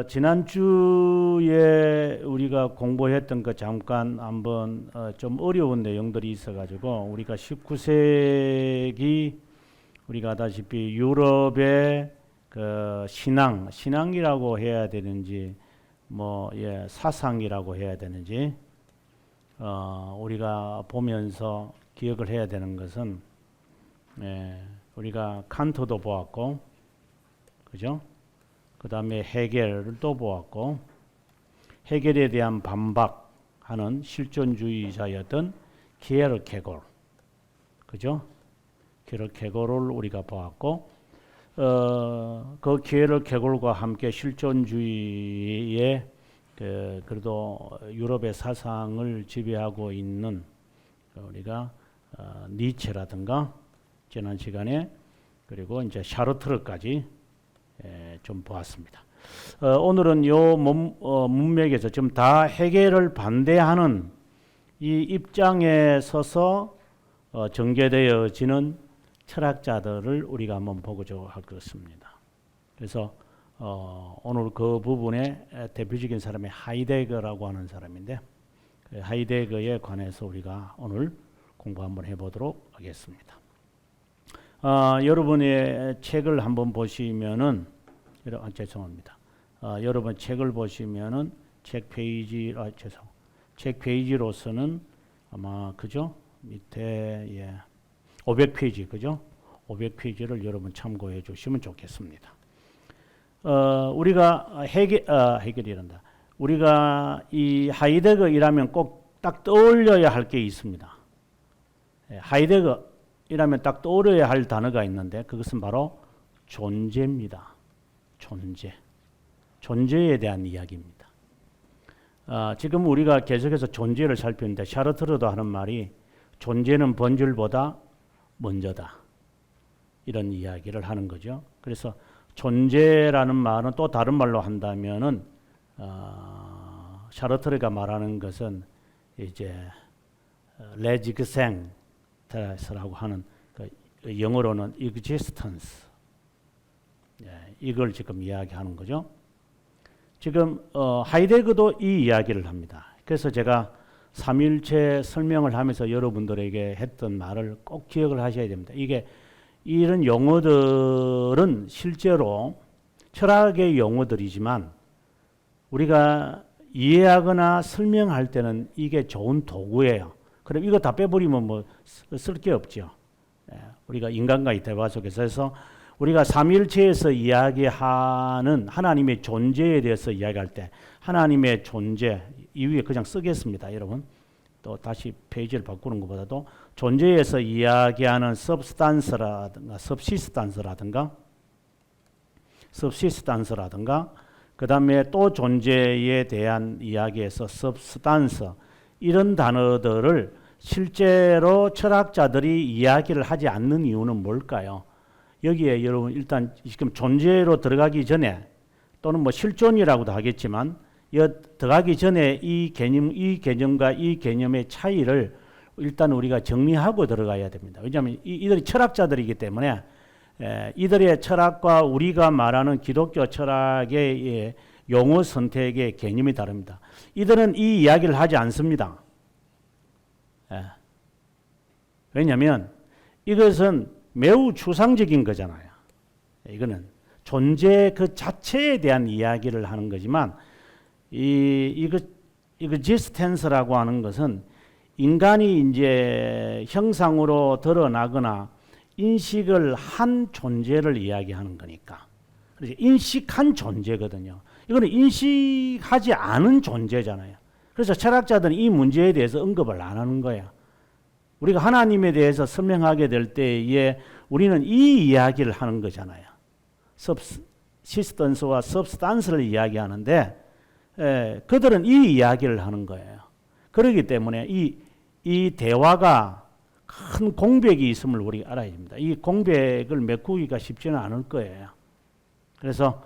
지난주에 우리가 공부했던 거 잠깐 한번 좀 어려운 내용들이 있어가지고 우리가 19세기 우리가 아다시피 유럽의 그 신앙이라고 해야 되는지 사상이라고 해야 되는지 우리가 보면서 기억을 해야 되는 것은 우리가 칸트도 보았고, 그죠? 그 다음에 헤겔을 또 보았고, 헤겔에 대한 반박하는 실존주의자였던 키에르케고르, 그죠? 키에르케고르를 우리가 보았고, 그 키에르케고르와 함께 실존주의의 그래도 유럽의 사상을 지배하고 있는 우리가 니체라든가 지난 시간에 그리고 이제 샤르트르까지 좀 보았습니다. 오늘은 요 문맥에서 지금 다 헤겔을 반대하는 이 입장에 서서 전개되어지는 철학자들을 우리가 한번 보고자 할 것입니다. 그래서 오늘 그 부분에 대표적인 사람이 하이데거라고 하는 사람인데, 그 하이데거에 관해서 우리가 오늘 공부 한번 해보도록 하겠습니다. 여러분의 책을 한번 보시면은 죄송합니다. 여러분 책을 보시면은 책 페이지로서는 아마 그죠? 밑에 500페이지 그죠? 500페이지를 여러분 참고해 주시면 좋겠습니다. 우리가 헤겔이란다. 우리가 이 하이데거 이라면 꼭 딱 떠올려야 할 게 있습니다. 하이데거 이라면 딱 떠올려야 할 단어가 있는데 그것은 바로 존재입니다. 존재에 대한 이야기입니다. 지금 우리가 계속해서 존재를 살피는데 샤르트르도 하는 말이 존재는 본질보다 먼저다. 이런 이야기를 하는 거죠. 그래서 존재라는 말은 또 다른 말로 한다면은 샤르트르가 말하는 것은 이제 레지그생라고 하는 영어로는 existence 이걸 지금 이야기하는 거죠. 지금 하이데거도 이 이야기를 합니다. 그래서 제가 삼일체 설명을 하면서 여러분들에게 했던 말을 꼭 기억을 하셔야 됩니다. 이런 용어들은 실제로 철학의 용어들이지만 우리가 이해하거나 설명할 때는 이게 좋은 도구예요. 그럼 이거 다 빼버리면 쓸 게 없죠. 우리가 인간과의 대화 속에서 우리가 삼일체에서 이야기하는 하나님의 존재에 대해서 이야기할 때 하나님의 존재 이 위에 그냥 쓰겠습니다. 여러분 또 다시 페이지를 바꾸는 것보다도 존재에서 이야기하는 subsistance라든가 그 다음에 또 존재에 대한 이야기에서 substance 이런 단어들을 실제로 철학자들이 이야기를 하지 않는 이유는 뭘까요? 여기에 여러분 일단 지금 존재로 들어가기 전에 또는 실존이라고도 하겠지만 들어가기 전에 이 개념과 이 개념의 차이를 일단 우리가 정리하고 들어가야 됩니다. 왜냐하면 이들이 철학자들이기 때문에 이들의 철학과 우리가 말하는 기독교 철학의 용어 선택의 개념이 다릅니다. 이들은 이 이야기를 하지 않습니다. 왜냐하면 이것은 매우 추상적인 거잖아요. 이거는 존재 그 자체에 대한 이야기를 하는 거지만 이거 existence라고 하는 것은 인간이 이제 형상으로 드러나거나 인식을 한 존재를 이야기하는 거니까. 그래서 인식한 존재거든요. 이거는 인식하지 않은 존재잖아요. 그래서 철학자들은 이 문제에 대해서 언급을 안 하는 거야. 우리가 하나님에 대해서 설명하게 될 때에 우리는 이 이야기를 하는 거잖아요. subsistence와 substance를 이야기하는데 그들은 이 이야기를 하는 거예요. 그렇기 때문에 이 대화가 큰 공백이 있음을 우리가 알아야 됩니다. 이 공백을 메꾸기가 쉽지는 않을 거예요. 그래서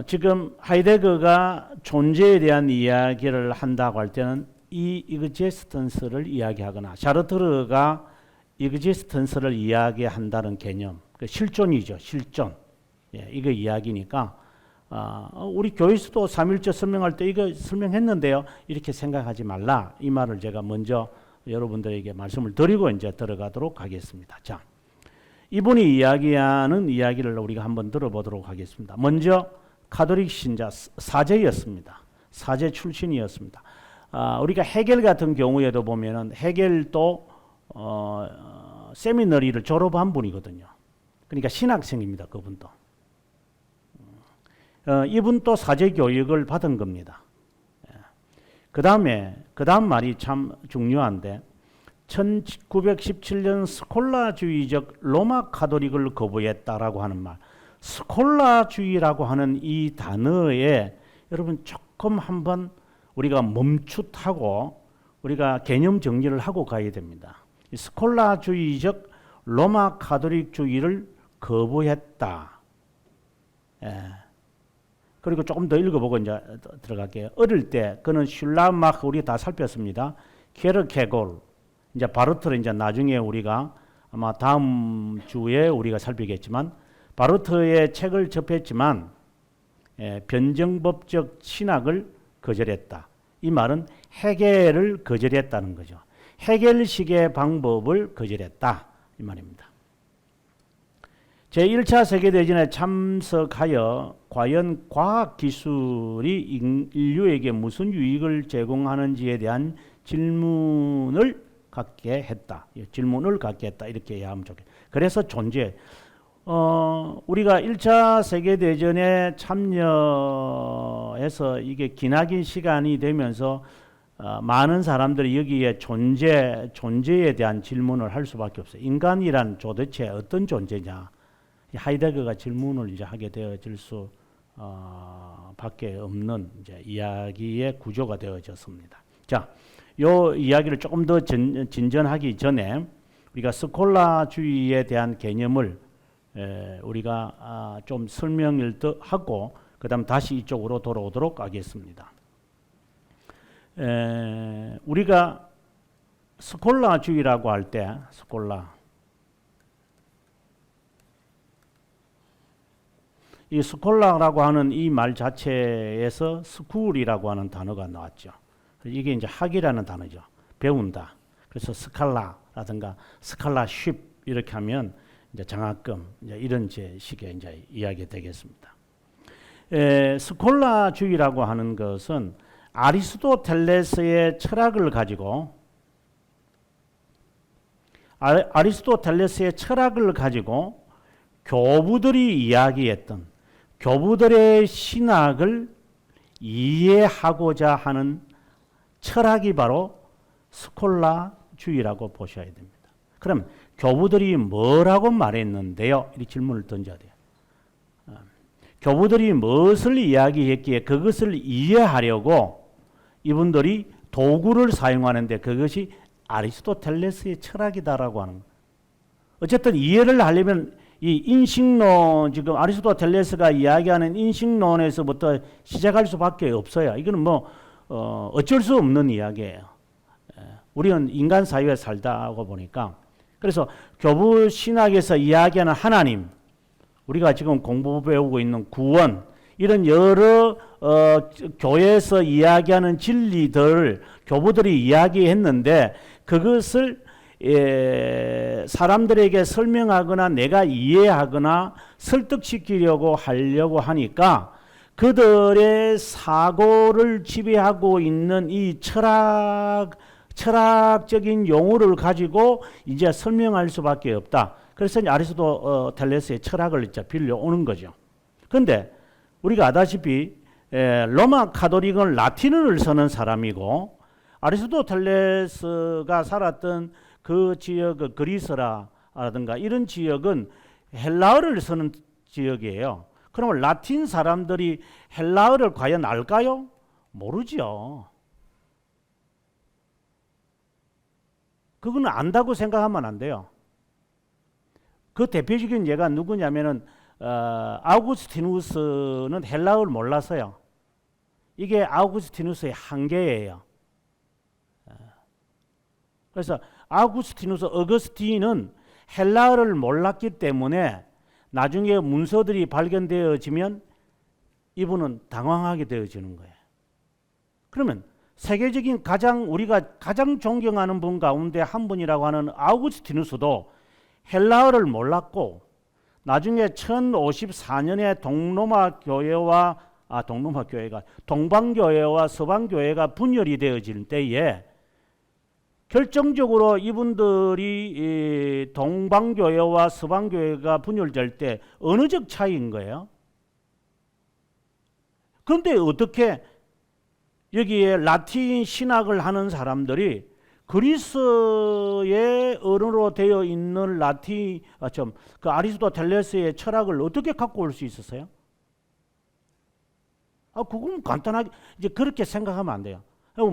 지금 하이데거가 존재에 대한 이야기를 한다고 할 때는 이 existence를 이야기하거나 샤르트르가 existence를 이야기한다는 개념, 실존이죠, 실존. 이거 이야기니까 우리 교회에서도 삼일째 설명할 때 이거 설명했는데요. 이렇게 생각하지 말라. 이 말을 제가 먼저 여러분들에게 말씀을 드리고 이제 들어가도록 하겠습니다. 자, 이분이 이야기하는 이야기를 우리가 한번 들어보도록 하겠습니다. 먼저 가톨릭 신자 사제였습니다. 사제 출신이었습니다. 우리가 헤겔 같은 경우에도 보면은 헤겔도 세미너리를 졸업한 분이거든요. 그러니까 신학생입니다. 그분도. 이분도 사제 교육을 받은 겁니다. 그 다음 말이 참 중요한데 1917년 스콜라주의적 로마 가톨릭을 거부했다라고 하는 말. 스콜라주의라고 하는 이 단어에 여러분 조금 한번 우리가 멈칫하고 우리가 개념 정리를 하고 가야 됩니다. 스콜라주의적 로마 가톨릭주의를 거부했다. 그리고 조금 더 읽어보고 이제 들어갈게요. 어릴 때 그는 슐라마흐 우리 다 살폈습니다. 케르케골 이제 바르트를 이제 나중에 우리가 아마 다음 주에 우리가 살피겠지만 바르트의 책을 접했지만 변정법적 신학을 거절했다. 이 말은 헤겔을 거절했다는 거죠. 헤겔식의 방법을 거절했다. 이 말입니다. 제1차 세계대전에 참석하여 과연 과학기술이 인류에게 무슨 유익을 제공하는지에 대한 질문을 갖게 했다. 이렇게 이해하면 좋겠다. 그래서 존재. 우리가 1차 세계대전에 참여해서 이게 기나긴 시간이 되면서 많은 사람들이 여기에 존재에 대한 질문을 할 수밖에 없어요. 인간이란 도대체 어떤 존재냐? 하이데거가 질문을 이제 하게 되어질 수 밖에 없는 이제 이야기의 구조가 되어졌습니다. 자, 요 이야기를 조금 더 진전하기 전에 우리가 스콜라주의에 대한 개념을 우리가 좀 설명을 더 하고 그다음 다시 이쪽으로 돌아오도록 하겠습니다. 우리가 스콜라주의라고 할 때 이 스콜라라고 하는 이 말 자체에서 스쿨이라고 하는 단어가 나왔죠. 이게 이제 학이라는 단어죠. 배운다. 그래서 스칼라라든가 스칼라쉽 이렇게 하면 이제 장학금 이제 이런 식의 이제 이야기 되겠습니다. 스콜라주의라고 하는 것은 아리스토텔레스의 철학을 가지고 교부들이 이야기했던 교부들의 신학을 이해하고자 하는 철학이 바로 스콜라주의라고 보셔야 됩니다. 그럼 교부들이 뭐라고 말했는데요? 이 질문을 던져야 돼요. 교부들이 무엇을 이야기했기에 그것을 이해하려고 이분들이 도구를 사용하는데 그것이 아리스토텔레스의 철학이다라고 하는 거예요. 어쨌든 이해를 하려면 이 인식론, 지금 아리스토텔레스가 이야기하는 인식론에서부터 시작할 수밖에 없어요. 이거는 뭐 어쩔 수 없는 이야기예요. 우리는 인간 사회에 살다고 보니까 그래서 교부 신학에서 이야기하는 하나님, 우리가 지금 공부 배우고 있는 구원, 이런 여러 교회에서 이야기하는 진리들을 교부들이 이야기했는데 그것을 사람들에게 설명하거나 내가 이해하거나 설득시키려고 하려고 하니까 그들의 사고를 지배하고 있는 이 철학적인 용어를 가지고 이제 설명할 수밖에 없다. 그래서 아리스토텔레스의 철학을 이제 빌려오는 거죠. 그런데 우리가 아다시피 로마 가톨릭은 라틴어를 쓰는 사람이고 아리스토텔레스가 살았던 그 지역 그리스라든가 이런 지역은 헬라어를 쓰는 지역이에요. 그러면 라틴 사람들이 헬라어를 과연 알까요? 모르죠. 그거는 안다고 생각하면 안 돼요. 그 대표적인 예가 누구냐면은 아우구스티누스는 헬라어를 몰랐어요. 이게 아우구스티누스의 한계예요. 그래서 어거스틴은 헬라어를 몰랐기 때문에 나중에 문서들이 발견되어지면 이분은 당황하게 되어지는 거예요. 그러면 세계적인 우리가 가장 존경하는 분 가운데 한 분이라고 하는 아우구스티누스도 헬라어를 몰랐고 나중에 1054년에 동방교회와 서방교회가 분열이 되어질 때에 결정적으로 이분들이 동방교회와 서방교회가 분열될 때 언어적 차이인 거예요. 그런데 어떻게 여기에 라틴 신학을 하는 사람들이 그리스의 언어로 되어 있는 그 아리스토텔레스의 철학을 어떻게 갖고 올 수 있었어요? 그건 간단하게 이제 그렇게 생각하면 안 돼요.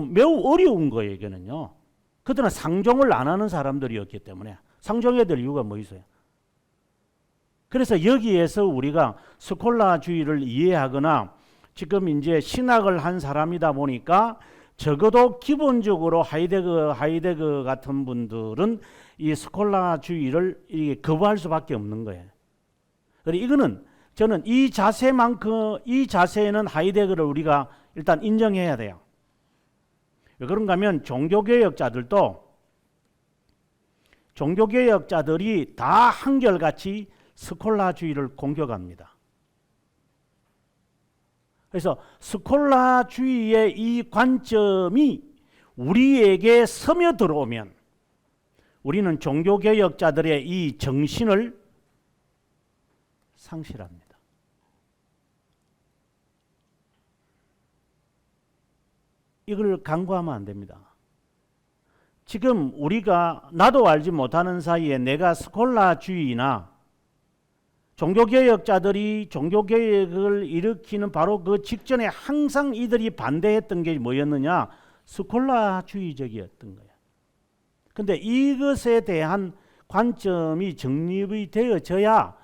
매우 어려운 거예요, 이거는요. 그들은 상종을 안 하는 사람들이었기 때문에 상종해야 될 이유가 뭐 있어요? 그래서 여기에서 우리가 스콜라주의를 이해하거나 지금 이제 신학을 한 사람이다 보니까 적어도 기본적으로 하이데거 같은 분들은 이 스콜라주의를 거부할 수밖에 없는 거예요. 그리고 이거는 저는 이 자세에는 하이데거를 우리가 일단 인정해야 돼요. 왜 그런가 하면 종교개혁자들이 다 한결같이 스콜라주의를 공격합니다. 그래서 스콜라주의의 이 관점이 우리에게 스며들어오면 우리는 종교개혁자들의 이 정신을 상실합니다. 이걸 간과하면 안 됩니다. 지금 우리가 나도 알지 못하는 사이에 내가 스콜라주의나 종교개혁자들이 종교개혁을 일으키는 바로 그 직전에 항상 이들이 반대했던 게 뭐였느냐? 스콜라주의적이었던 거예요. 근데 이것에 대한 관점이 정립이 되어져야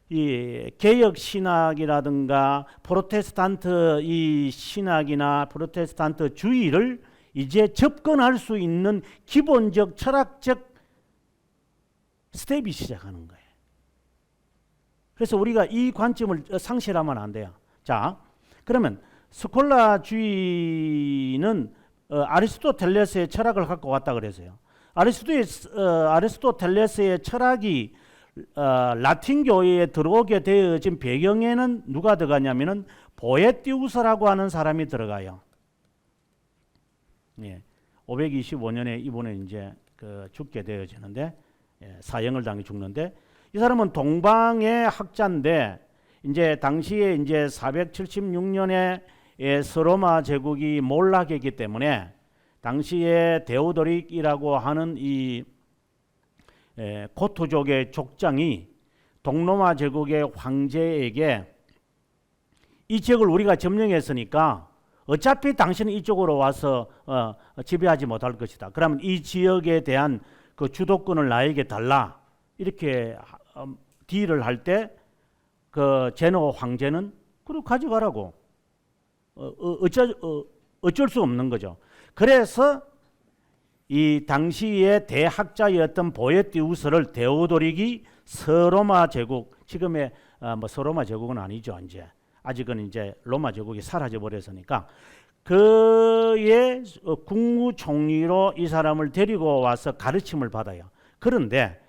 이 개혁 신학이라든가 프로테스탄트 이 신학이나 프로테스탄트 주의를 이제 접근할 수 있는 기본적 철학적 스텝이 시작하는 거예요. 그래서 우리가 이 관점을 상실하면 안 돼요. 자, 그러면 스콜라주의는 아리스토텔레스의 철학을 갖고 왔다 그래서요. 아리스토텔레스의 철학이 라틴 교회에 들어오게 되어진 배경에는 누가 들어가냐면은 보에티우스라고 하는 사람이 들어가요. 예, 525년에 이분은 이제 죽게 되어지는데 사형을 당해 죽는데 이 사람은 동방의 학자인데 이제 당시에 이제 476년에 서로마 제국이 몰락했기 때문에 당시에 데오도릭이라고 하는 이 고토족의 족장이 동로마 제국의 황제에게 이 지역을 우리가 점령했으니까 어차피 당신은 이쪽으로 와서 지배하지 못할 것이다. 그러면 이 지역에 대한 그 주도권을 나에게 달라. 이렇게 딜을 할 때 그 제노 황제는 그럼 가져가라고 어쩔 수 없는 거죠. 그래서 이 당시의 대학자였던 보에티우스를 데오도릭이 서로마 제국, 지금의 뭐 서로마 제국은 아니죠. 이제 아직은 이제 로마 제국이 사라져 버렸으니까 그의 국무총리로 이 사람을 데리고 와서 가르침을 받아요. 그런데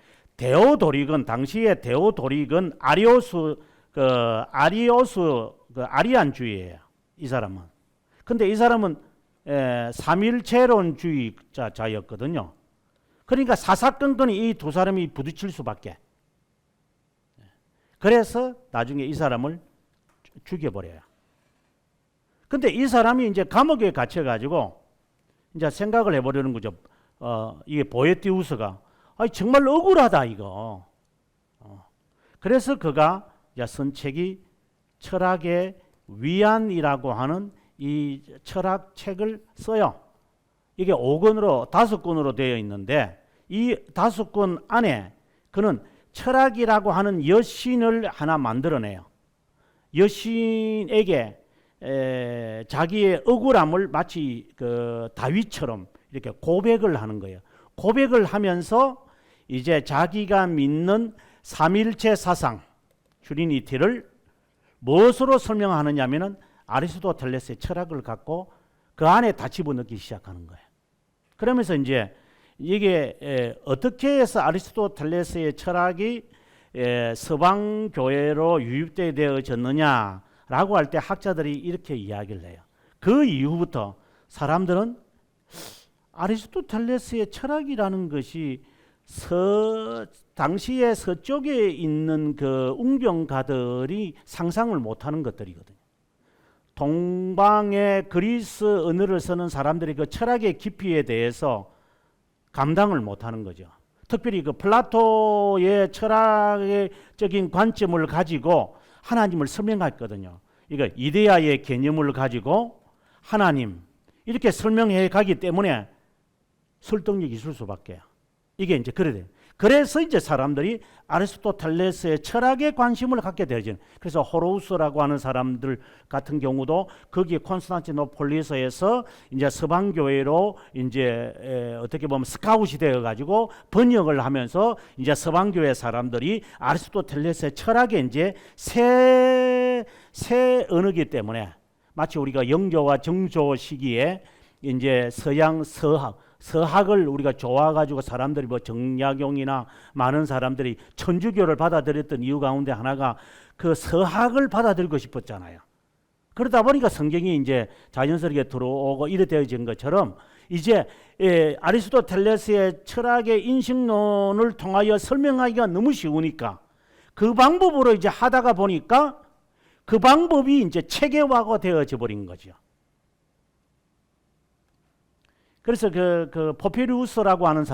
당시에 데오도릭은 아리안주의예요. 이 사람은. 근데 이 사람은 삼일체론주의자였거든요. 그러니까 사사건건이 이 두 사람이 부딪힐 수밖에. 그래서 나중에 이 사람을 죽여버려요. 근데 이 사람이 이제 감옥에 갇혀가지고 이제 생각을 해보려는 거죠. 이게 보에티우스가 정말 억울하다 이거. 그래서 그가 쓴 책이 철학의 위안이라고 하는 이 철학책을 써요. 이게 5권으로 되어 있는데 이 5권 안에 그는 철학이라고 하는 여신을 하나 만들어내요. 여신에게 자기의 억울함을 마치 그 다윗처럼 이렇게 고백을 하는 거예요. 고백을 하면서 이제 자기가 믿는 삼일체 사상, 트리니티를 무엇으로 설명하느냐면은 아리스토텔레스의 철학을 갖고 그 안에 다 집어넣기 시작하는 거예요. 그러면서 이제 이게 어떻게 해서 아리스토텔레스의 철학이 서방 교회로 유입되어졌느냐라고 할 때 학자들이 이렇게 이야기를 해요. 그 이후부터 사람들은 아리스토텔레스의 철학이라는 것이 당시에 서쪽에 있는 그 웅병가들이 상상을 못하는 것들이거든요. 동방의 그리스 언어를 쓰는 사람들이 그 철학의 깊이에 대해서 감당을 못하는 거죠. 특별히 그 플라토의 철학적인 관점을 가지고 하나님을 설명했거든요. 이거 이데아의 개념을 가지고 하나님 이렇게 설명해 가기 때문에 설득력이 있을 수밖에. 이게 이제 그래 돼요. 그래서 이제 사람들이 아리스토텔레스의 철학에 관심을 갖게 되죠. 그래서 호로우스라고 하는 사람들 같은 경우도 거기 콘스탄티노폴리스에서 이제 서방 교회로 이제 어떻게 보면 스카웃이 되어 가지고 번역을 하면서 이제 서방 교회 사람들이 아리스토텔레스의 철학에 이제 새 언어이기 때문에 마치 우리가 영조와 정조 시기에 이제 서양 서학을 우리가 좋아가지고 사람들이 뭐 정약용이나 많은 사람들이 천주교를 받아들였던 이유 가운데 하나가 그 서학을 받아들이고 싶었잖아요. 그러다 보니까 성경이 이제 자연스럽게 들어오고 이래 되어진 것처럼 이제 아리스토텔레스의 철학의 인식론을 통하여 설명하기가 너무 쉬우니까 그 방법으로 이제 하다가 보니까 그 방법이 이제 체계화가 되어져 버린 거죠. 그래서 그 포페리우스라고 하는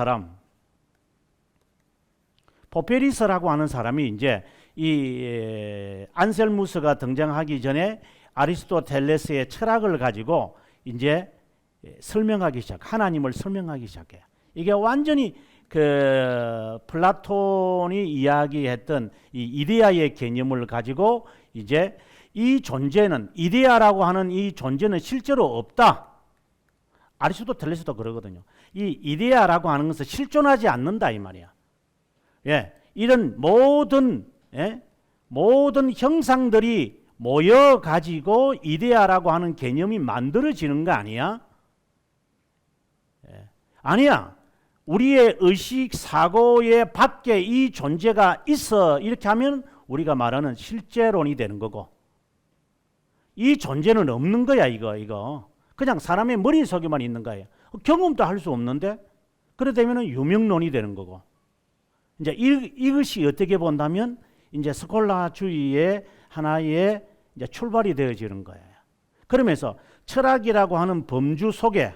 사람이 이제 이 안셀무스가 등장하기 전에 아리스토텔레스의 철학을 가지고 이제 설명하기 하나님을 설명하기 시작해요. 이게 완전히 그 플라톤이 이야기했던 이 이데아의 개념을 가지고 이제 이 존재는 이데아라고 하는 이 존재는 실제로 없다. 아리스토텔레스도 그러거든요. 이 이데아라고 하는 것은 실존하지 않는다 이 말이야. 예, 이런 모든 형상들이 모여 가지고 이데아라고 하는 개념이 만들어지는 거 아니야? 예, 아니야. 우리의 의식 사고의 밖에 이 존재가 있어 이렇게 하면 우리가 말하는 실제론이 되는 거고, 이 존재는 없는 거야 이거. 그냥 사람의 머릿속에만 있는 거예요. 경험도 할 수 없는데 그러다면 유명론이 되는 거고. 이제 이것이 어떻게 본다면 이제 스콜라주의의 하나의 이제 출발이 되어지는 거예요. 그러면서 철학이라고 하는 범주 속에,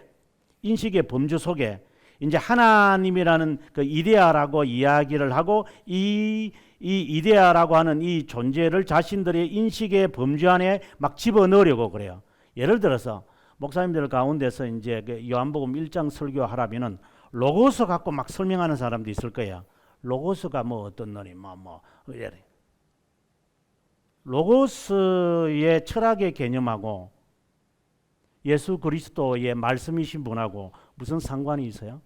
인식의 범주 속에 이제 하나님이라는 그 이데아라고 이야기를 하고 이 이데아라고 하는 이 존재를 자신들의 인식의 범주 안에 막 집어넣으려고 그래요. 예를 들어서 목사님들 가운데서 이제 그 요한복음 1장 설교하라면은 로고스 갖고 막 설명하는 사람도 있을 거예요. 로고스가 뭐 어떤 놈이 이래. 로고스의 철학의 개념하고 예수 그리스도의 말씀이신 분하고 무슨 상관이 있어요?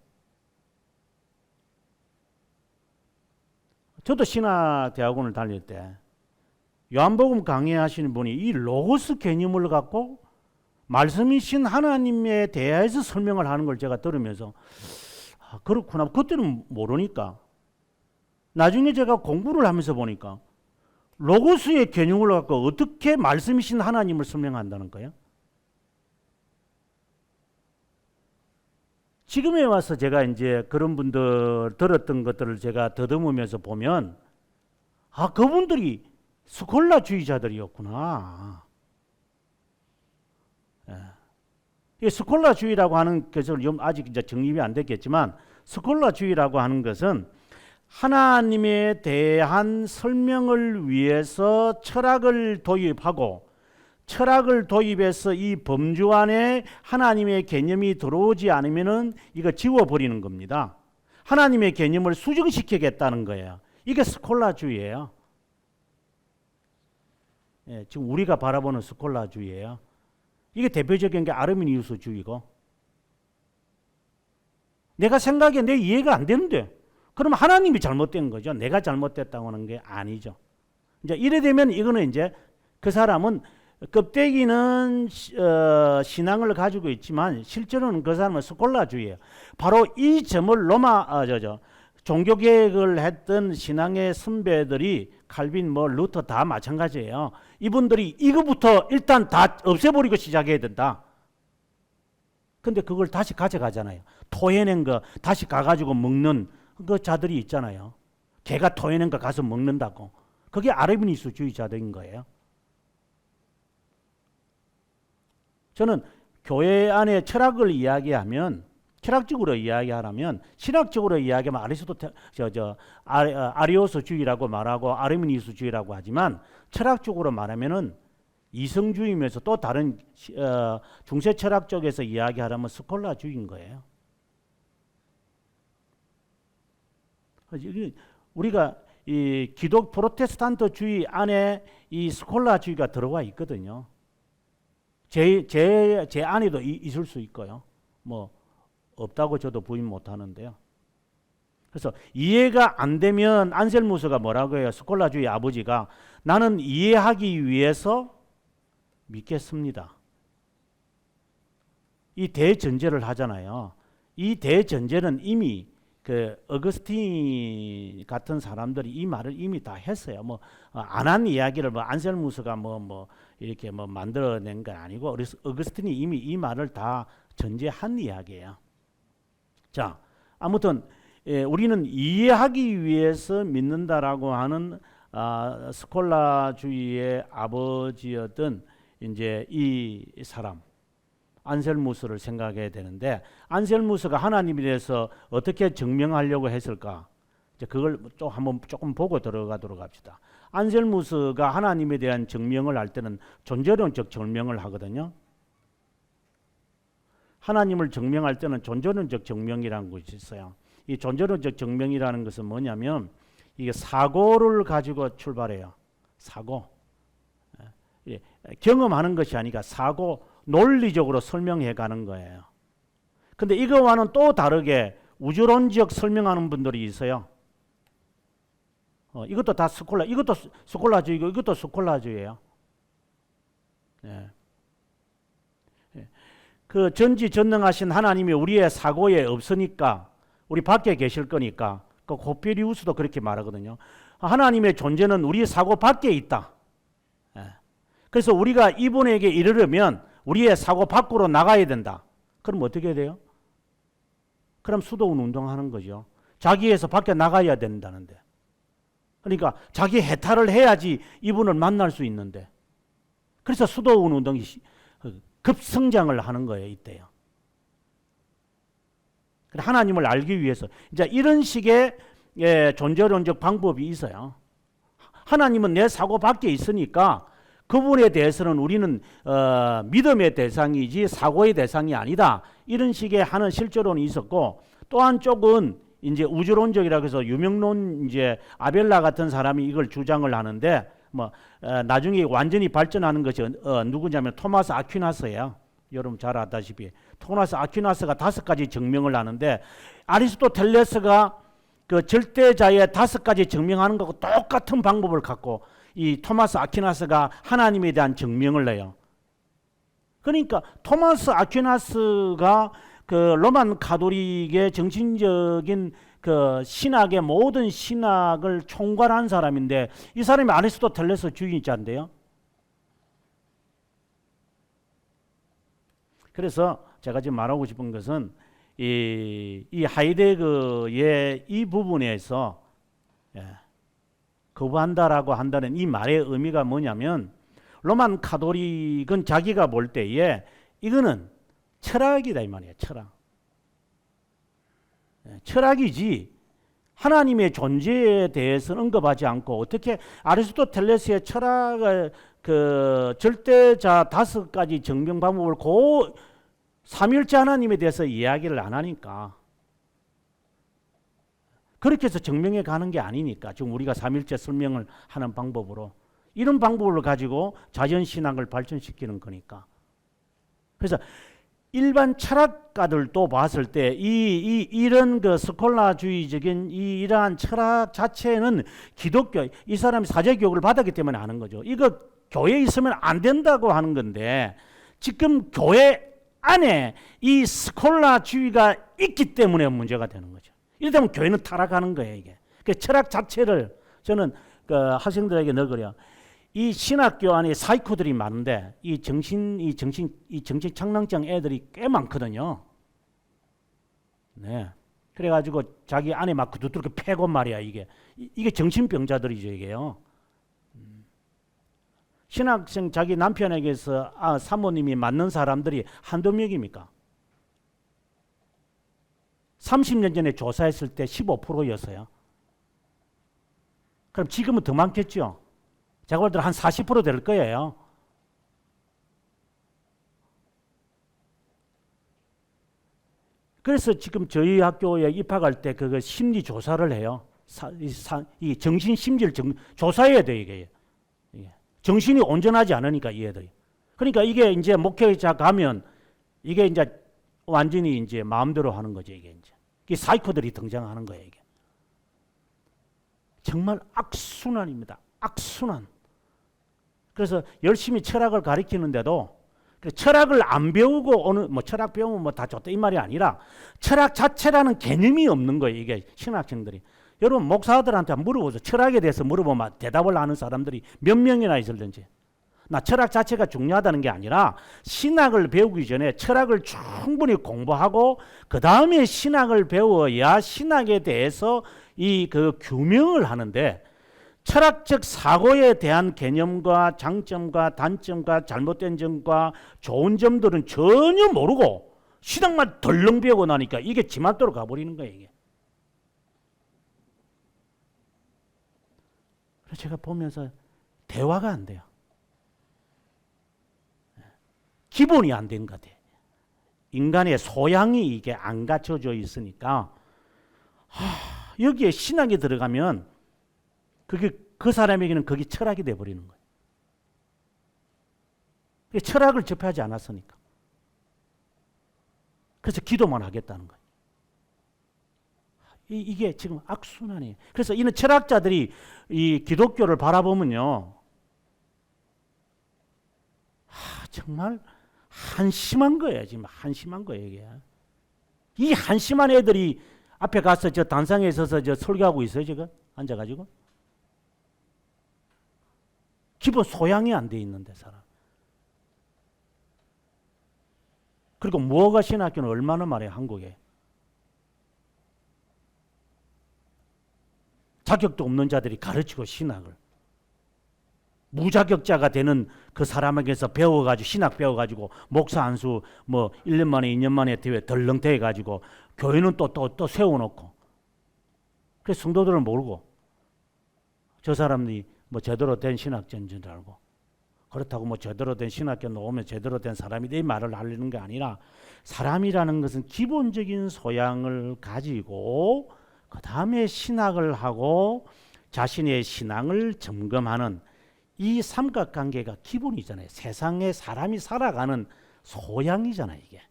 저도 신학대학원을 다닐 때 요한복음 강의하시는 분이 이 로고스 개념을 갖고 말씀이신 하나님에 대해서 설명을 하는 걸 제가 들으면서 그렇구나. 그때는 모르니까 나중에 제가 공부를 하면서 보니까 로고스의 개념을 갖고 어떻게 말씀이신 하나님을 설명한다는 거예요. 지금에 와서 제가 이제 그런 분들 들었던 것들을 제가 더듬으면서 보면 그분들이 스콜라주의자들이었구나. 이 스콜라주의라고 하는 것은 아직 이제 정립이 안 됐겠지만 스콜라주의라고 하는 것은 하나님에 대한 설명을 위해서 철학을 도입하고 철학을 도입해서 이 범주 안에 하나님의 개념이 들어오지 않으면은 이거 지워버리는 겁니다. 하나님의 개념을 수정시키겠다는 거예요. 이게 스콜라주의예요. 예, 지금 우리가 바라보는 스콜라주의예요. 이게 대표적인 게 아르미니우스주의고, 내가 생각에 내 이해가 안 되는데 그럼 하나님이 잘못된 거죠. 내가 잘못됐다고 하는 게 아니죠. 이제 이래 되면 이거는 이제 그 사람은 껍데기는 신앙을 가지고 있지만 실제로는 그 사람은 스콜라주의예요. 바로 이 점을 종교 개혁을 했던 신앙의 선배들이 칼빈, 루터 다 마찬가지예요. 이분들이 이거부터 일단 다 없애버리고 시작해야 된다. 근데 그걸 다시 가져가잖아요. 토해낸 거 다시 가가지고 먹는 그 자들이 있잖아요. 개가 토해낸 거 가서 먹는다고. 그게 아르미니스주의자들인 거예요. 저는 교회 안에 철학을 이야기하면, 철학적으로 이야기하라면, 신학적으로 이야기하면 아리오스주의라고 말하고 아르미니스주의라고 하지만, 철학적으로 말하면은 이성주의면서 또 다른 중세 철학 쪽에서 이야기하라면 스콜라주의인 거예요. 우리가 이 기독 프로테스탄트주의 안에 이 스콜라주의가 들어와 있거든요. 제 안에도 있을 수 있고요. 없다고 저도 부인 못 하는데요. 그래서 이해가 안 되면 안셀무스가 뭐라고 해요? 스콜라주의 아버지가 나는 이해하기 위해서 믿겠습니다. 이 대전제를 하잖아요. 이 대전제는 이미 그 어거스틴 같은 사람들이 이 말을 이미 다 했어요. 안 한 이야기를 안셀무스가 이렇게 만들어낸 건 아니고 어거스틴이 이미 이 말을 다 전제한 이야기예요. 자, 아무튼 우리는 이해하기 위해서 믿는다라고 하는 스콜라주의의 아버지였던 이제 이 사람 안셀무스를 생각해야 되는데, 안셀무스가 하나님에 대해서 어떻게 증명하려고 했을까? 이제 그걸 또 한번 조금 보고 들어가도록 합시다. 안셀무스가 하나님에 대한 증명을 할 때는 존재론적 증명을 하거든요. 하나님을 증명할 때는 존재론적 증명이라는 것이 있어요. 이 존재론적 증명이라는 것은 뭐냐면 이게 사고를 가지고 출발해요. 사고. 경험하는 것이 아니라 사고, 논리적으로 설명해 가는 거예요. 근데 이거와는 또 다르게 우주론적 설명하는 분들이 있어요. 이것도 다 이것도 스콜라주의고 이것도 스콜라주의예요. 그 전지전능하신 하나님이 우리의 사고에 없으니까 우리 밖에 계실 거니까, 그 고피리우스도 그렇게 말하거든요. 하나님의 존재는 우리 사고 밖에 있다. 그래서 우리가 이분에게 이르려면 우리의 사고 밖으로 나가야 된다. 그럼 어떻게 해야 돼요? 그럼 수도원 운동하는 거죠. 자기에서 밖에 나가야 된다는데. 그러니까 자기 해탈을 해야지 이분을 만날 수 있는데. 그래서 수도원 운동이 급성장을 하는 거예요, 이때요. 하나님을 알기 위해서 이제 이런 식의 존재론적 방법이 있어요. 하나님은 내 사고 밖에 있으니까 그분에 대해서는 우리는 믿음의 대상이지 사고의 대상이 아니다. 이런 식의 하는 실제론이 있었고, 또 한쪽은 이제 우주론적이라고 해서 유명론 이제 아벨라 같은 사람이 이걸 주장을 하는데 나중에 완전히 발전하는 것이 누구냐면 토마스 아퀴나스예요. 여러분 잘 아다시피 토마스 아퀴나스가 5가지 증명을 하는데, 아리스토텔레스가 그 절대자의 5가지 증명하는 것과 똑같은 방법을 갖고 이 토마스 아퀴나스가 하나님에 대한 증명을 내요. 그러니까 토마스 아퀴나스가 그 로만 가톨릭의 정신적인 그 신학의 모든 신학을 총괄한 사람인데, 이 사람이 아리스토텔레스 주의자인데요. 그래서 제가 지금 말하고 싶은 것은 이 하이데거의 이 부분에서 거부한다라고 한다는 이 말의 의미가 뭐냐면, 로만 가톨릭은 자기가 볼 때에 이거는 철학이다 이 말이에요. 철학이지 하나님의 존재에 대해서는 언급하지 않고, 어떻게 아리스토텔레스의 철학을 그 절대자 5가지 증명 방법을 삼일째 하나님에 대해서 이야기를 안 하니까, 그렇게 해서 증명해 가는 게 아니니까, 지금 우리가 삼일째 설명을 하는 방법으로 이런 방법을 가지고 자연신학을 발전시키는 거니까. 그래서 일반 철학가들도 봤을 때 이런 그 스콜라주의적인 이러한 철학 자체는 기독교, 이 사람이 사제교육을 받았기 때문에 하는 거죠. 이거 교회에 있으면 안 된다고 하는 건데 지금 교회 안에 이 스콜라주의가 있기 때문에 문제가 되는 거죠. 이러다 보면 교회는 타락하는 거예요, 이게. 그 철학 자체를 저는 그 학생들에게 넣으려. 이 신학교 안에 사이코들이 많은데 이 정신 착랑증 애들이 꽤 많거든요. 네. 그래가지고 자기 안에 막 두들겨 패고 말이야, 이게 정신병자들이죠, 이게요. 신학생 자기 남편에게서 사모님이 맞는 사람들이 한두 명입니까? 30년 전에 조사했을 때 15%였어요. 그럼 지금은 더 많겠죠? 제가 볼 때는 한 40% 될 거예요. 그래서 지금 저희 학교에 입학할 때 그거 심리 조사를 해요. 이 정신 심리를 조사해야 돼, 이게. 정신이 온전하지 않으니까 이 애들이. 그러니까 이게 이제 목회자 가면 이게 이제 완전히 이제 마음대로 하는 거죠, 이게 이제. 이 사이코들이 등장하는 거예요, 이게. 정말 악순환입니다. 악순환. 그래서 열심히 철학을 가르치는데도 철학을 안 배우고 오는 철학 배우면 다 좋다 이 말이 아니라 철학 자체라는 개념이 없는 거예요, 이게 신학생들이. 여러분 목사들한테 물어보세요. 철학에 대해서 물어보면 대답을 하는 사람들이 몇 명이나 있을는지. 나 철학 자체가 중요하다는 게 아니라 신학을 배우기 전에 철학을 충분히 공부하고 그 다음에 신학을 배워야 신학에 대해서 그 규명을 하는데 철학적 사고에 대한 개념과 장점과 단점과 잘못된 점과 좋은 점들은 전혀 모르고 신학만 덜렁 배우고 나니까 이게 지맛대로 가버리는 거예요, 이게. 그래서 제가 보면서 대화가 안 돼요. 기본이 안 된 것 같아요. 인간의 소양이 이게 안 갖춰져 있으니까 여기에 신학이 들어가면 그게 그 사람에게는 그게 철학이 돼버리는 거예요. 철학을 접하지 않았으니까. 그래서 기도만 하겠다는 거예요. 이게 지금 악순환이에요. 그래서 이런 철학자들이 이 기독교를 바라보면요, 정말 한심한 거예요. 지금 한심한 거예요, 이게. 이 한심한 애들이 앞에 가서 저 단상에 서서 저 설교하고 있어요, 지금 앉아가지고. 기본 소양이 안 돼 있는데 사람. 그리고 무허가 신학교는 얼마나 말해요, 한국에. 자격도 없는 자들이 가르치고 신학을. 무자격자가 되는 그 사람에게서 배워가지고 신학 배워가지고 목사 안수 1년 만에 2년 만에 대회 덜렁대 해가지고 교회는 또 세워놓고. 그래서 성도들은 모르고 저 사람들이 제대로 된 신학자인 줄 알고, 그렇다고 제대로 된 신학교 나오면 제대로 된 사람이 이 말을 하려는 게 아니라 사람이라는 것은 기본적인 소양을 가지고 그 다음에 신학을 하고 자신의 신앙을 점검하는 이 삼각관계가 기본이잖아요. 세상에 사람이 살아가는 소양이잖아요, 이게.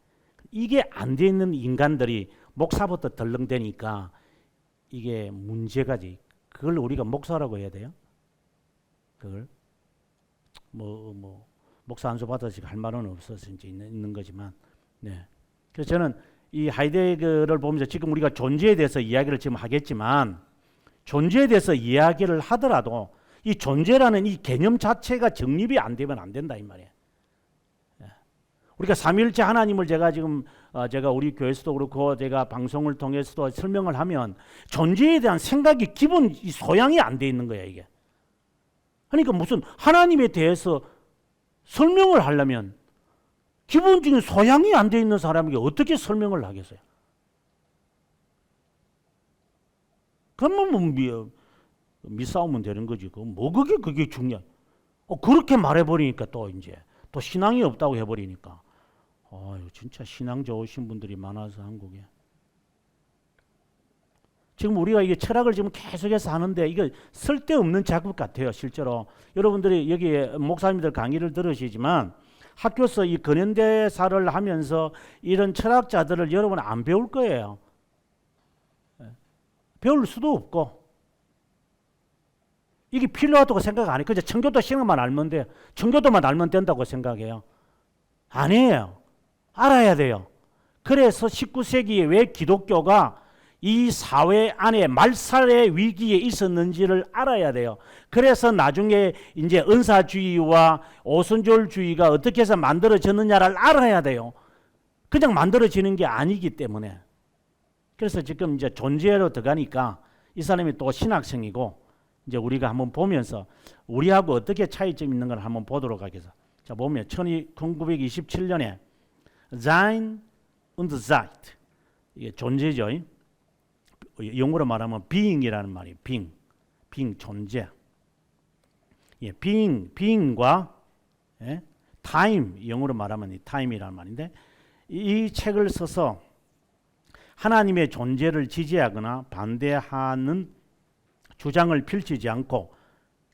이게 안 돼 있는 인간들이 목사부터 덜렁대니까 이게 문제가지. 그걸 우리가 목사라고 해야 돼요? 그걸 목사 안수 받아서 할 말은 없어서 이제 있는 거지만, 네. 그래서 저는 이 하이데거를 보면서 지금 우리가 존재에 대해서 이야기를 지금 하겠지만 존재에 대해서 이야기를 하더라도 이 존재라는 이 개념 자체가 정립이 안 되면 안 된다 이 말이에요. 우리가 삼위일체 하나님을 제가 지금 제가 우리 교회에서도 그렇고 제가 방송을 통해서도 설명을 하면 존재에 대한 생각이 기본 이 소양이 안 돼 있는 거야 이게. 그러니까 무슨 하나님에 대해서 설명을 하려면 기본적인 소양이 안 돼 있는 사람에게 어떻게 설명을 하겠어요? 그러면 미싸우면 되는 거지. 그게 중요해. 그렇게 말해버리니까 또 이제 또 신앙이 없다고 해버리니까. 진짜 신앙 좋으신 분들이 많아서 한국에. 지금 우리가 이게 철학을 지금 계속해서 하는데 이거 쓸데없는 작업 같아요, 실제로. 여러분들이 여기 목사님들 강의를 들으시지만 학교에서 이 근현대사를 하면서 이런 철학자들을 여러분 안 배울 거예요. 배울 수도 없고. 이게 필요하다고 생각 안 해요. 그냥 청교도 신앙만 알면 돼요. 청교도만 알면 된다고 생각해요. 아니에요. 알아야 돼요. 그래서 19세기에 왜 기독교가 이 사회 안에 말살의 위기에 있었는지를 알아야 돼요. 그래서 나중에 이제 은사주의와 오순절주의가 어떻게 해서 만들어졌느냐를 알아야 돼요. 그냥 만들어지는 게 아니기 때문에. 그래서 지금 이제 존재로 들어가니까 이 사람이 또 신학생이고 이제 우리가 한번 보면서 우리하고 어떻게 차이점 있는 걸 한번 보도록 하겠습니다. 자, 보면 1927년에 Sein und Zeit, 이게 존재죠. 영어로 말하면 being이라는 말이에요. being 존재. 예, being과 예, time, 영어로 말하면 time이라는 말인데 이 책을 써서 하나님의 존재를 지지하거나 반대하는 주장을 펼치지 않고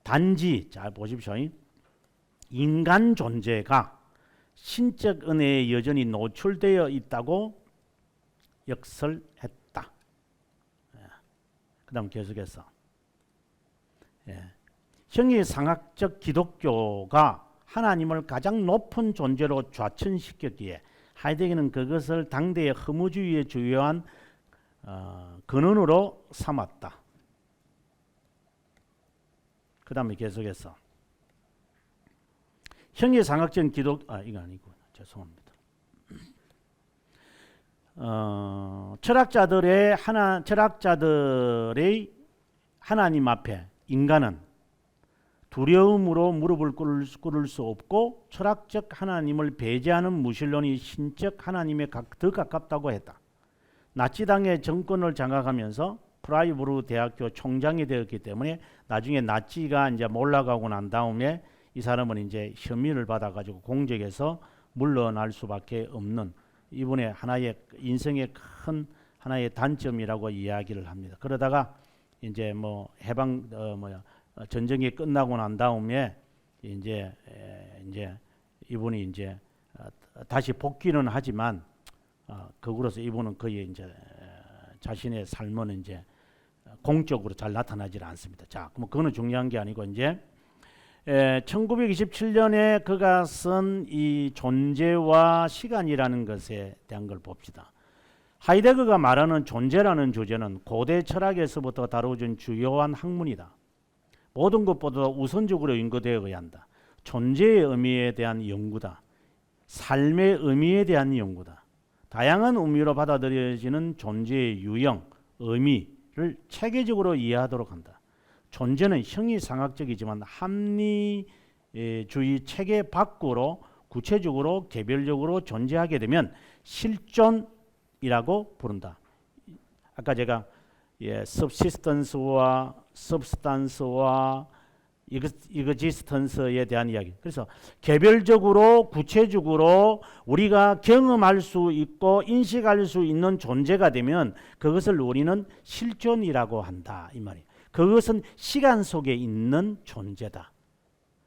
단지 잘 보십시오. 인간 존재가 신적 은혜에 여전히 노출되어 있다고 역설했다. 그 다음 계속해서 형이상학적 기독교가 하나님을 가장 높은 존재로 좌천시켰기에 하이데거는 그것을 당대의 허무주의의 주요한 근원으로 삼았다. 그 다음에 계속해서 형이상학적 기독 이거 아니고 죄송합니다. 철학자들의 하나님 앞에 인간은 두려움으로 무릎을 꿇을 수 없고 철학적 하나님을 배제하는 무신론이 신적 하나님에 더 가깝다고 했다. 나치당의 정권을 장악하면서 프라이부르 대학교 총장이 되었기 때문에 나중에 나치가 이제 몰락하고 난 다음에 이 사람은 이제 혐의를 받아가지고 공적에서 물러날 수밖에 없는 이분의 하나의 인생의 큰 하나의 단점이라고 이야기를 합니다. 그러다가 이제 뭐 전쟁이 끝나고 난 다음에 이제 이분이 이제 다시 복귀는 하지만 그로서 이분은 거의 이제 자신의 삶은 이제 공적으로 잘 나타나질 않습니다. 자, 그럼 그거는 중요한 게 아니고 이제 1927년에 그가 쓴 이 존재와 시간이라는 것에 대한 걸 봅시다. 하이데거가 말하는 존재라는 주제는 고대 철학에서부터 다뤄진 주요한 학문이다. 모든 것보다 우선적으로 연구되어야 한다. 존재의 의미에 대한 연구다. 삶의 의미에 대한 연구다. 다양한 의미로 받아들여지는 존재의 유형, 의미를 체계적으로 이해하도록 한다. 존재는 형이상학적이지만 합리주의 체계 밖으로 구체적으로 개별적으로 존재하게 되면 실존이라고 부른다. 아까 제가 subsistence와 substance와 existence에 대한 이야기. 그래서 개별적으로 구체적으로 우리가 경험할 수 있고 인식할 수 있는 존재가 되면 그것을 우리는 실존이라고 한다 이 말이에요. 그것은 시간 속에 있는 존재다.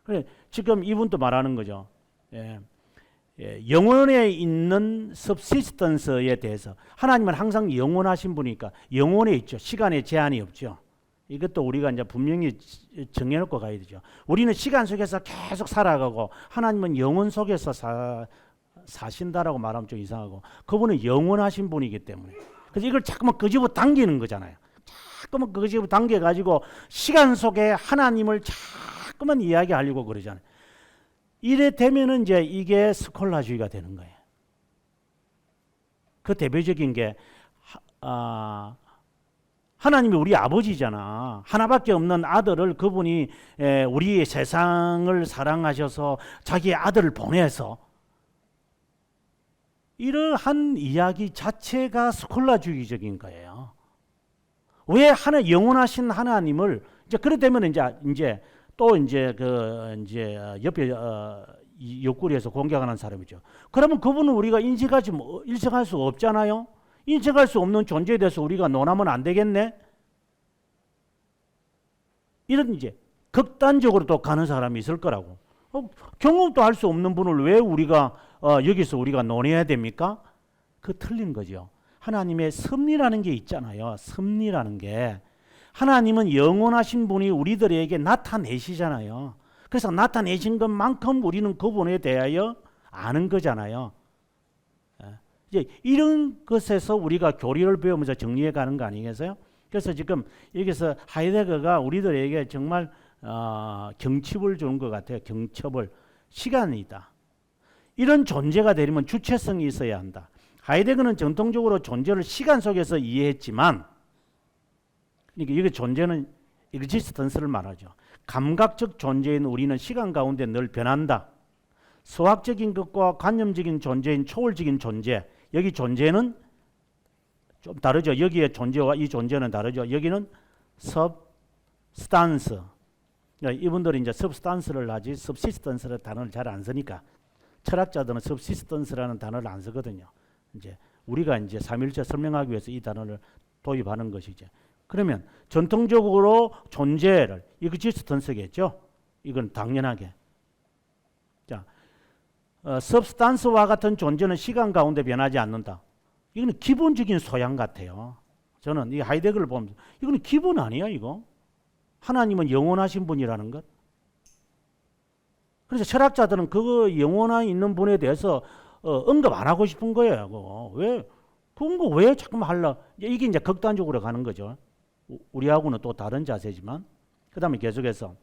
그래, 지금 이분도 말하는 거죠. 영혼에 있는 subsistence에 대해서 하나님은 항상 영원하신 분이니까 영혼에 있죠. 시간에 제한이 없죠. 이것도 우리가 이제 분명히 정해놓고 가야 되죠. 우리는 시간 속에서 계속 살아가고 하나님은 영혼 속에서 사신다라고 말하면 좀 이상하고 그분은 영원하신 분이기 때문에 그래서 이걸 자꾸만 끄집어 당기는 거잖아요. 자꾸만 끄집어 당겨가지고 시간 속에 하나님을 자꾸만 이야기하려고 그러잖아요. 이래 되면은 이제 이게 스콜라주의가 되는 거예요. 그 대표적인 게 하나님이 우리 아버지잖아. 하나밖에 없는 아들을 그분이 우리의 세상을 사랑하셔서 자기의 아들을 보내서 이러한 이야기 자체가 스콜라주의적인 거예요. 왜 영원하신 하나님을 이제 그러되면 이제 또 이제 옆에 옆구리에서 공격하는 사람이죠. 그러면 그분은 우리가 인식할 수 없잖아요. 인식할 수 없는 존재에 대해서 우리가 논하면 안 되겠네. 이런 이제 극단적으로 또 가는 사람이 있을 거라고. 경험도 할 수 없는 분을 왜 우리가 여기서 우리가 논해야 됩니까? 그 틀린 거죠. 하나님의 섭리라는 게 있잖아요. 섭리라는 게 하나님은 영원하신 분이 우리들에게 나타내시잖아요. 그래서 나타내신 것만큼 우리는 그분에 대하여 아는 거잖아요. 이제 이런 것에서 우리가 교리를 배우면서 정리해 가는 거 아니겠어요? 그래서 지금 여기서 하이데거가 우리들에게 정말 경칩을 주는 것 같아요. 경첩을. 시간이다. 이런 존재가 되려면 주체성이 있어야 한다. 하이데거는 전통적으로 존재를 시간 속에서 이해했지만, 그러니까 이게 존재는 existence를 말하죠. 감각적 존재인 우리는 시간 가운데 늘 변한다. 수학적인 것과 관념적인 존재인 초월적인 존재, 여기 존재는 좀 다르죠. 여기의 존재와 이 존재는 다르죠. 여기는 substance. 이분들이 이제 substance를 하지 subsistence라는 단어를 잘 안 쓰니까 철학자들은 subsistence라는 단어를 안 쓰거든요. 이제 우리가 이제 삼일체 설명하기 위해서 이 단어를 도입하는 것이죠. 그러면 전통적으로 존재를 existence겠죠. 이건 당연하게. 자, substance와 같은 존재는 시간 가운데 변하지 않는다. 이거는 기본적인 소양 같아요. 저는 이 하이데거를 보면서 이거는 기본 아니야 이거? 하나님은 영원하신 분이라는 것. 그래서 철학자들은 그 영원한 있는 분에 대해서 언급 안 하고 싶은 거예요. 그거. 왜? 그런 거 왜 자꾸만 하려? 이게 이제 극단적으로 가는 거죠. 우리하고는 또 다른 자세지만. 그 다음에 계속해서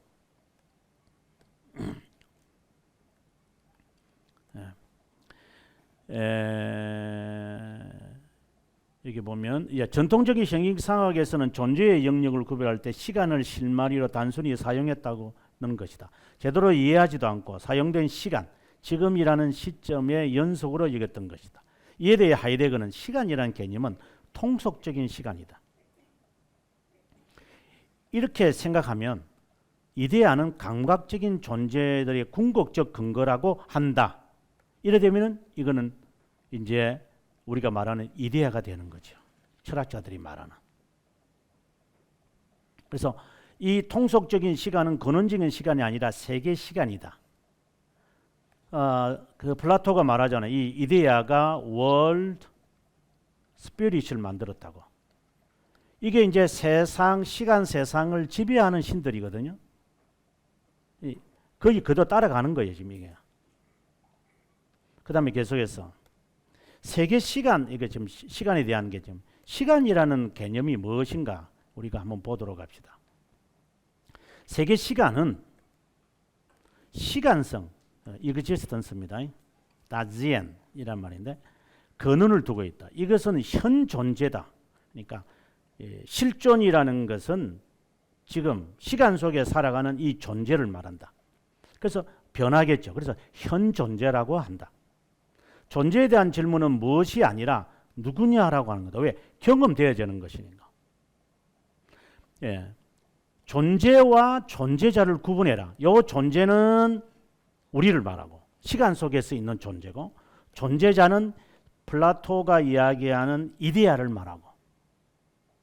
여기 보면 전통적인 형식상학에서는 존재의 영역을 구별할 때 시간을 실마리로 단순히 사용했다는 것이다. 제대로 이해하지도 않고 사용된 시간, 지금이라는 시점의 연속으로 여겼던 것이다. 이에 대해 하이데거는 시간이라는 개념은 통속적인 시간이다. 이렇게 생각하면 이데아는 감각적인 존재들의 궁극적 근거라고 한다. 이래 되면은 이거는 이제 우리가 말하는 이데아가 되는 거죠. 철학자들이 말하는. 그래서 이 통속적인 시간은 근원적인 시간이 아니라 세계 시간이다. 그 플라토가 말하잖아요. 이 이데아가 월드 스피릿을 만들었다고. 이게 이제 세상, 시간 세상을 지배하는 신들이거든요. 거의 그도 따라가는 거예요, 지금 이게. 그 다음에 계속해서 세계 시간, 이게 지금 시간에 대한 게 지금 시간이라는 개념이 무엇인가 우리가 한번 보도록 합시다. 세계 시간은 시간성, existence입니다. 다지엔이란 말인데 근원을 두고 있다. 이것은 현 존재다. 그러니까 실존이라는 것은 지금 시간 속에 살아가는 이 존재를 말한다. 그래서 변하겠죠. 그래서 현 존재라고 한다. 존재에 대한 질문은 무엇이 아니라 누구냐라고 하는 거다. 왜? 경험되어지는 것이니까. 존재와 존재자를 구분해라. 요 존재는 우리를 말하고 시간 속에서 있는 존재고, 존재자는 플라토가 이야기하는 이데아를 말하고.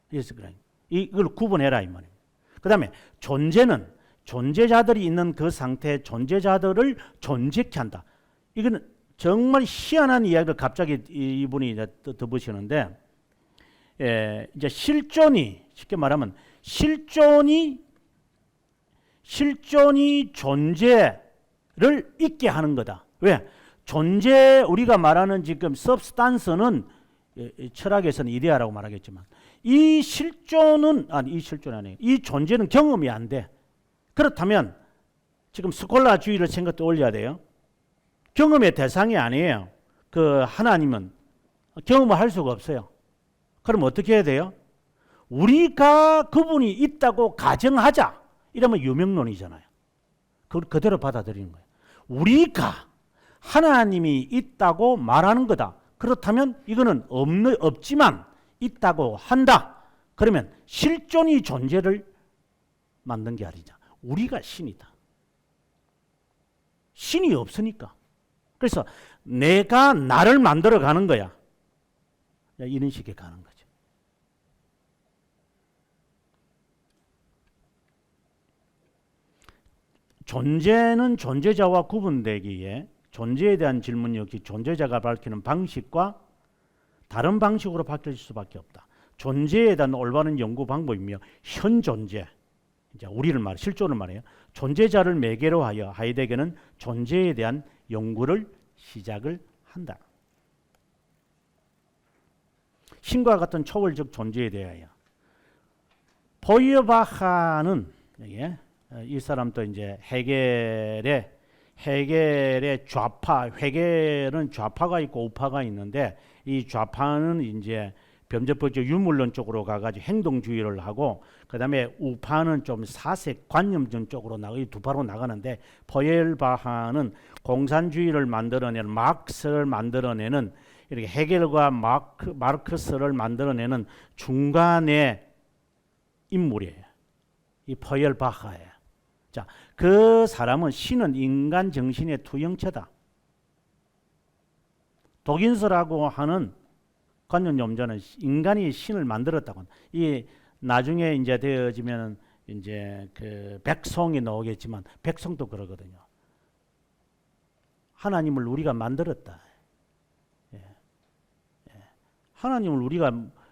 그래서 그래. 이걸 구분해라 이 말입니다. 그 다음에 존재는 존재자들이 있는 그 상태의 존재자들을 존재케 한다. 이거는 정말 희한한 이야기를 갑자기 이분이 덧붙이는데, 이제 실존이, 쉽게 말하면 실존이 존재를 있게 하는 거다. 왜? 존재, 우리가 말하는 지금 substance는 철학에서는 이데아라고 말하겠지만, 이 실존은, 이 존재는 경험이 안 돼. 그렇다면 지금 스콜라주의를 생각도 올려야 돼요. 경험의 대상이 아니에요. 그 하나님은 경험을 할 수가 없어요. 그럼 어떻게 해야 돼요? 우리가 그분이 있다고 가정하자. 이러면 유명론이잖아요. 그걸 그대로 받아들이는 거예요. 우리가 하나님이 있다고 말하는 거다. 그렇다면 이거는 없지만 있다고 한다. 그러면 실존이 존재를 만든 게 아니죠. 우리가 신이다. 신이 없으니까. 그래서 내가 나를 만들어 가는 거야. 이런 식의 가는 거죠. 존재는 존재자와 구분되기에 존재에 대한 질문 역시 존재자가 밝히는 방식과 다른 방식으로 바뀔 수밖에 없다. 존재에 대한 올바른 연구 방법이며 현 존재, 이제 우리를 말 실존을 말해요. 존재자를 매개로 하여 하이데거는 존재에 대한 연구를 시작을 한다. 신과 같은 초월적 존재에 대하여 포이어바하는 이 사람도 이제 해겔의 좌파, 해겔은 좌파가 있고 우파가 있는데 이 좌파는 이제 변제법적 유물론 쪽으로 가가지고 행동주의를 하고 그 다음에 우파는 좀 사색 관념론 쪽으로 나가 이 두 파로 나가는데 포이어바하는 공산주의를 만들어내는 마르크스를 만들어내는 이렇게 해겔과 마르크스를 만들어내는 중간의 인물이에요. 이 포이어바하예요. 자, 그 사람은 신은 인간 정신의 투영체다. 도긴스라고 하는 관념론자는 인간이 신을 만들었다고. 이 나중에 이제 되어지면 이제 그 백송이 나오겠지만 백송도 그러거든요. 하나님을 우리가 만들었다.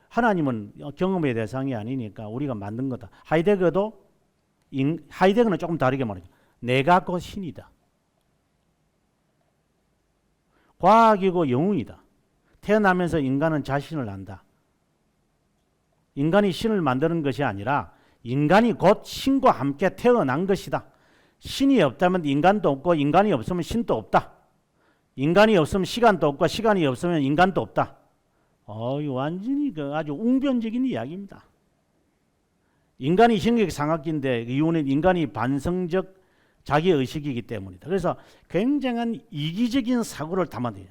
하나님은 경험의 대상이 아니니까 우리가 만든 거다. 하이데거는 조금 다르게 말하죠. 내가 곧 신이다. 과학이고 영웅이다. 태어나면서 인간은 자신을 안다. 인간이 신을 만드는 것이 아니라 인간이 곧 신과 함께 태어난 것이다. 신이 없다면 인간도 없고 인간이 없으면 신도 없다. 인간이 없으면 시간도 없고 시간이 없으면 인간도 없다. 완전히 아주 웅변적인 이야기입니다. 인간이 신경의 상학기인데 이유는 인간이 반성적 자기의식이기 때문이다. 그래서 굉장한 이기적인 사고를 담아내요.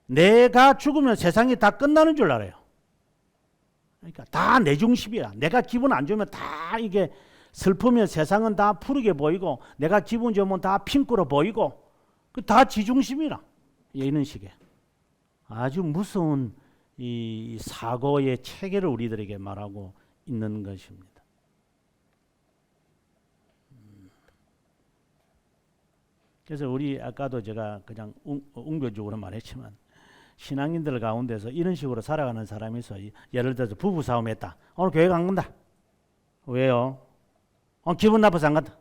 내가 죽으면 세상이 다 끝나는 줄 알아요. 그러니까 다 내 중심이야. 내가 기분 안 좋으면 다 이게 슬프면 세상은 다 푸르게 보이고 내가 기분 좋으면 다 핑크로 보이고 다 지중심이라. 이런 식의 아주 무서운 이 사고의 체계를 우리들에게 말하고 있는 것입니다. 그래서 우리 아까도 제가 그냥 웅변적으로 말했지만 신앙인들 가운데서 이런 식으로 살아가는 사람이 있어. 예를 들어서 부부 싸움했다. 오늘 교회 안 간다. 왜요? 기분 나빠서 안 간다.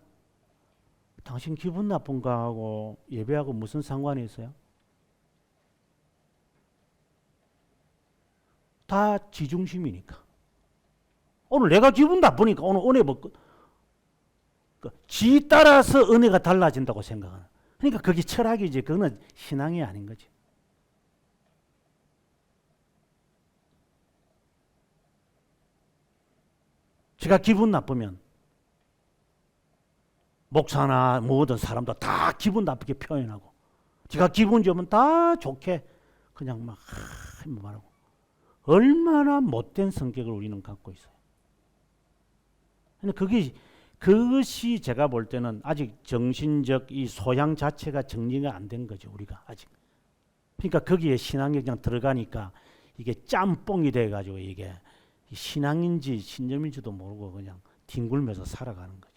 당신 기분 나쁜 거하고 예배하고 무슨 상관이 있어요? 다 지중심이니까. 오늘 내가 기분 나쁘니까 오늘 은혜 먹고 지 따라서 은혜가 달라진다고 생각하는. 그러니까 그게 철학이지. 그거는 신앙이 아닌 거지. 제가 기분 나쁘면 목사나 모든 사람도 다 기분 나쁘게 표현하고 제가 기분 좋으면 다 좋게 그냥 막 말하고 얼마나 못된 성격을 우리는 갖고 있어요. 근데 그것이 제가 볼 때는 아직 정신적 이 소양 자체가 정리가 안 된 거죠. 우리가 아직. 그러니까 거기에 신앙이 그냥 들어가니까 이게 짬뽕이 돼가지고 이게 신앙인지 신념인지도 모르고 그냥 뒹굴면서 살아가는 거죠.